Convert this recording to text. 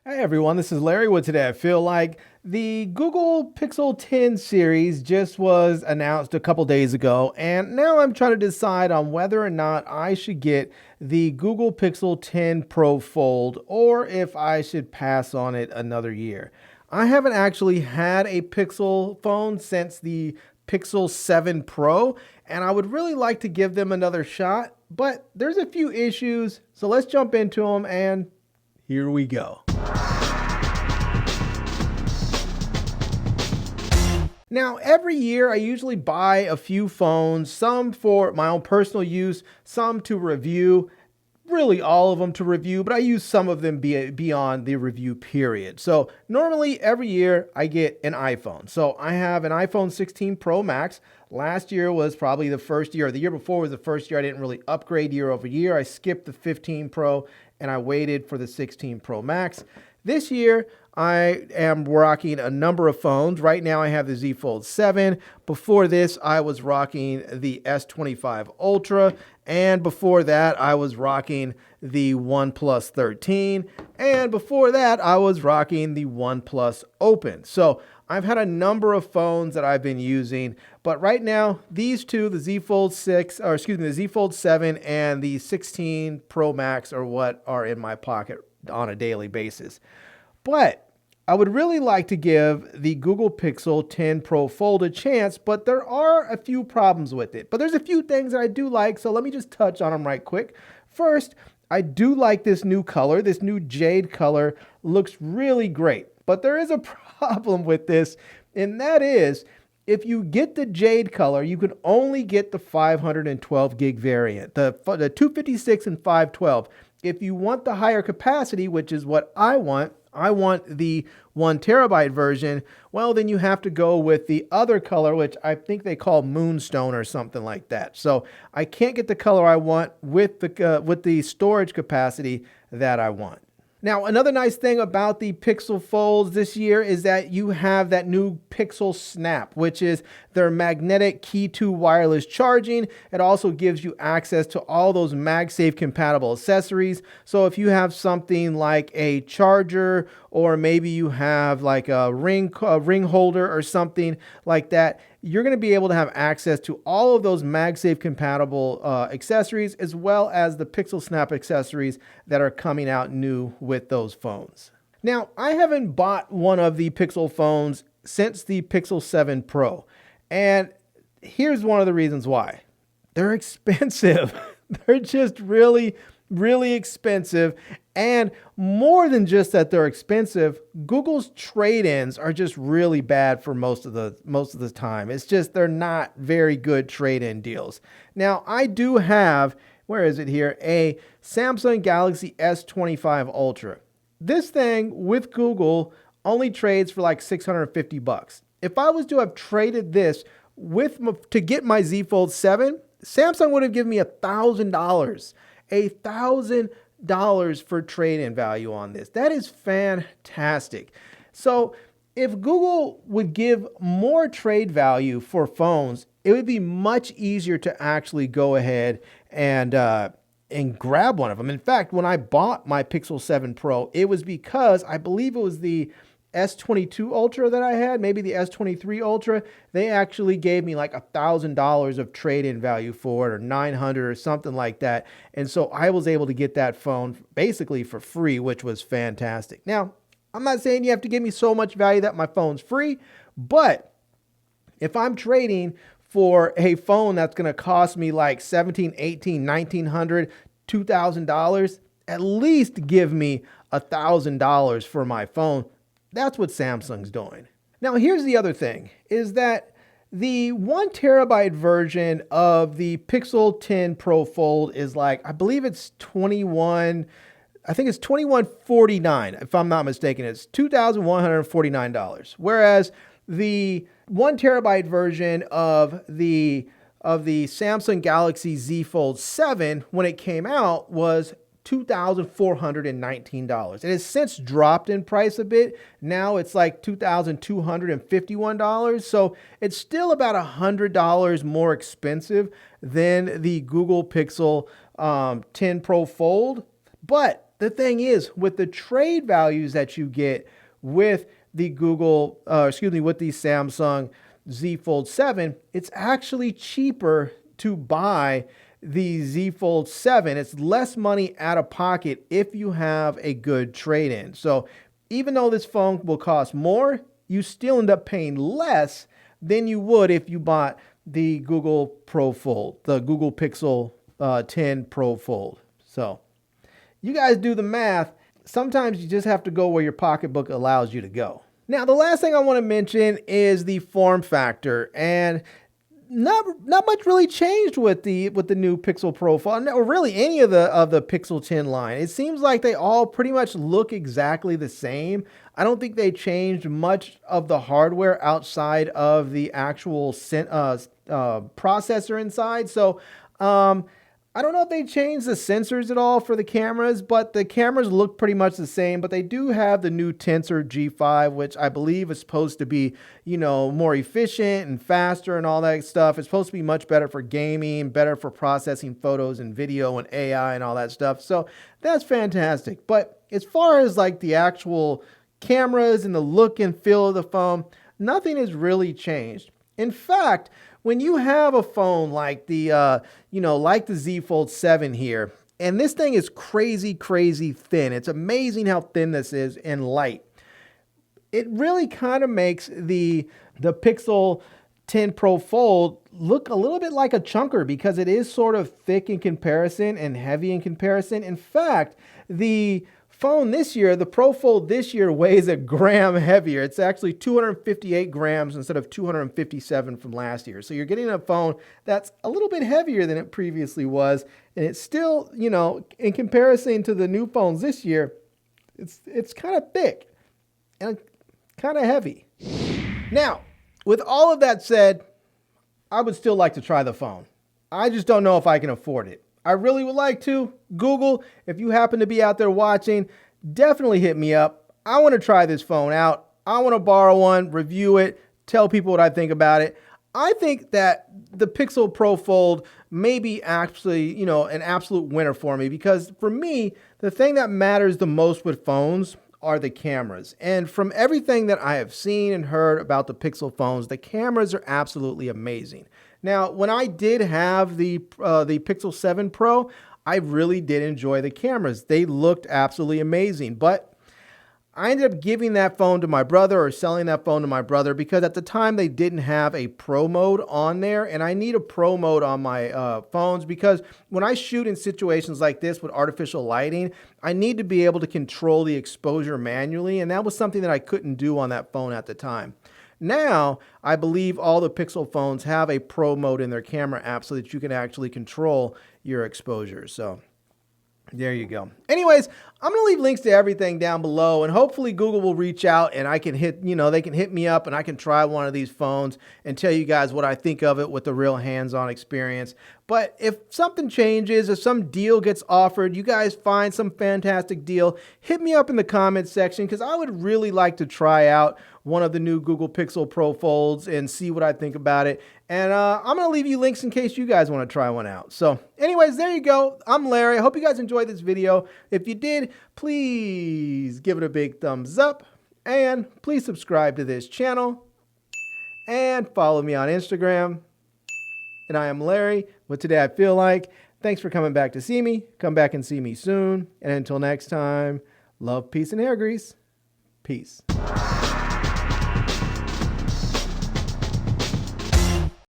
Hey everyone, this is Larry with Today I Feel Like. The Google Pixel 10 series just was announced a couple days ago, and now I'm trying to decide on whether or not I should get the Google Pixel 10 Pro Fold or if I should pass on it another year. I haven't actually had a Pixel phone since the Pixel 7 Pro, and I would really like to give them another shot, but there's a few issues, so let's jump into them and here we go. Now, every year I usually buy a few phones, some for my own personal use, some to review, really all of them to review, but I use some of them beyond the review period. So normally every year I get an iPhone. So I have an iPhone 16 Pro Max. Last year was probably the first year, or the year before was the first year I didn't really upgrade year over year. I skipped the 15 Pro and I waited for the 16 Pro Max. This year, I am rocking a number of phones. Right now, I have the Z Fold 7. Before this, I was rocking the S25 Ultra. And before that, I was rocking the OnePlus 13. And before that, I was rocking the OnePlus Open. So I've had a number of phones that I've been using. But right now, these two, the Z Fold 7 and the 16 Pro Max are what are in my pocket on a daily basis. But I would really like to give the Google Pixel 10 Pro Fold a chance, but there are a few problems with it. But there's a few things that I do like, so let me just touch on them right quick. First, I do like this new color. This new jade color looks really great. But there is a problem with this, and that is, if you get the jade color, you can only get the 512 gig variant, the 256 and 512. If you want the higher capacity, which is what I want the 1 terabyte version, well, then you have to go with the other color, which I think they call Moonstone or something like that. So I can't get the color I want with the storage capacity that I want. Now, another nice thing about the Pixel Folds this year is that you have that new Pixel Snap, which is their magnetic Key 2 wireless charging. It also gives you access to all those MagSafe compatible accessories. So if you have something like a charger, or maybe you have like a ring holder or something like that, you're going to be able to have access to all of those MagSafe compatible accessories, as well as the Pixel Snap accessories that are coming out new with those phones. Now, I haven't bought one of the Pixel phones since the Pixel 7 Pro. And here's one of the reasons why. They're expensive. They're just really, really expensive. And more than just that they're expensive, Google's trade-ins are just really bad for most of the time. It's just they're not very good trade-in deals. Now, I do have, where is it here, a Samsung Galaxy S25 Ultra. This thing with Google only trades for like $650. If I was to have traded this to get my Z Fold 7, Samsung would have given me $1,000. $1,000 for trade-in value on this. That is fantastic. So if Google would give more trade value for phones, it would be much easier to actually go ahead and grab one of them. In fact, when I bought my Pixel 7 Pro, it was because I believe it was the S22 Ultra that I had, maybe the S23 Ultra. They actually gave me like $1,000 of trade-in value for it, or $900 or something like that. And so I was able to get that phone basically for free, which was fantastic. Now, I'm not saying you have to give me so much value that my phone's free, but if I'm trading for a phone that's going to cost me like $1,700, $1,800, $1,900, $2,000, at least give me $1,000 for my phone. That's what Samsung's doing. Now, here's the other thing, is that the 1 terabyte version of the Pixel 10 Pro Fold is like, I believe it's $2149, if I'm not mistaken. It's $2,149. Whereas the 1 terabyte version of the Samsung Galaxy Z Fold 7, when it came out, was $2,419. It has since dropped in price a bit. Now it's like $2,251. So it's still about $100 more expensive than the Google Pixel 10 Pro Fold. But the thing is, with the trade values that you get with the with the Samsung Z Fold 7, it's actually cheaper to buy the Z Fold 7. It's less money out of pocket if you have a good trade-in. So even though this phone will cost more, you still end up paying less than you would if you bought the Google Pro Fold, the Google Pixel 10 Pro Fold. So you guys do the math. Sometimes you just have to go where your pocketbook allows you to go. Now, the last thing I want to mention is the form factor, and not much really changed with the new Pixel Pro phone, or really any of the Pixel 10 line. It seems like they all pretty much look exactly the same. I don't think they changed much of the hardware outside of the actual processor inside. So I don't know if they changed the sensors at all for the cameras, but the cameras look pretty much the same. But they do have the new Tensor G5, which I believe is supposed to be, more efficient and faster and all that stuff. It's supposed to be much better for gaming, better for processing photos and video and AI and all that stuff. So that's fantastic. But as far as like the actual cameras and the look and feel of the phone, nothing has really changed. In fact, when you have a phone like the Z Fold 7 here, and this thing is crazy thin. It's amazing how thin this is and light. It really kind of makes the Pixel 10 Pro Fold look a little bit like a chunker because it is sort of thick in comparison and heavy in comparison. In fact, the phone this year, the Pro Fold this year weighs a gram heavier. It's actually 258 grams instead of 257 from last year. So you're getting a phone that's a little bit heavier than it previously was. And it's still, in comparison to the new phones this year, it's kind of thick and kind of heavy. Now, with all of that said, I would still like to try the phone. I just don't know if I can afford it. I really would like to. Google, if you happen to be out there watching, definitely hit me up. I want to try this phone out. I want to borrow one, review it, tell people what I think about it. I think that the Pixel Pro Fold may be actually, an absolute winner for me because for me, the thing that matters the most with phones are the cameras. And from everything that I have seen and heard about the Pixel phones, the cameras are absolutely amazing. Now, when I did have the Pixel 7 Pro, I really did enjoy the cameras. They looked absolutely amazing, but I ended up giving that phone to my brother or selling that phone to my brother because at the time they didn't have a pro mode on there, and I need a pro mode on my phones because when I shoot in situations like this with artificial lighting, I need to be able to control the exposure manually, and that was something that I couldn't do on that phone at the time. Now, I believe all the Pixel phones have a pro mode in their camera app so that you can actually control your exposure. So there you go. Anyways, I'm going to leave links to everything down below, and hopefully Google will reach out and I can hit, they can hit me up and I can try one of these phones and tell you guys what I think of it with a real hands-on experience. But if something changes, if some deal gets offered, you guys find some fantastic deal, hit me up in the comments section because I would really like to try out one of the new Google Pixel Pro Folds and see what I think about it. And I'm going to leave you links in case you guys want to try one out. So anyways, there you go. I'm Larry. I hope you guys enjoyed this video. If you did, please give it a big thumbs up and please subscribe to this channel and follow me on Instagram. And I am Larry with Today I Feel Like. Thanks for coming back to see me. Come back and see me soon. And until next time, love, peace, and hair grease. Peace.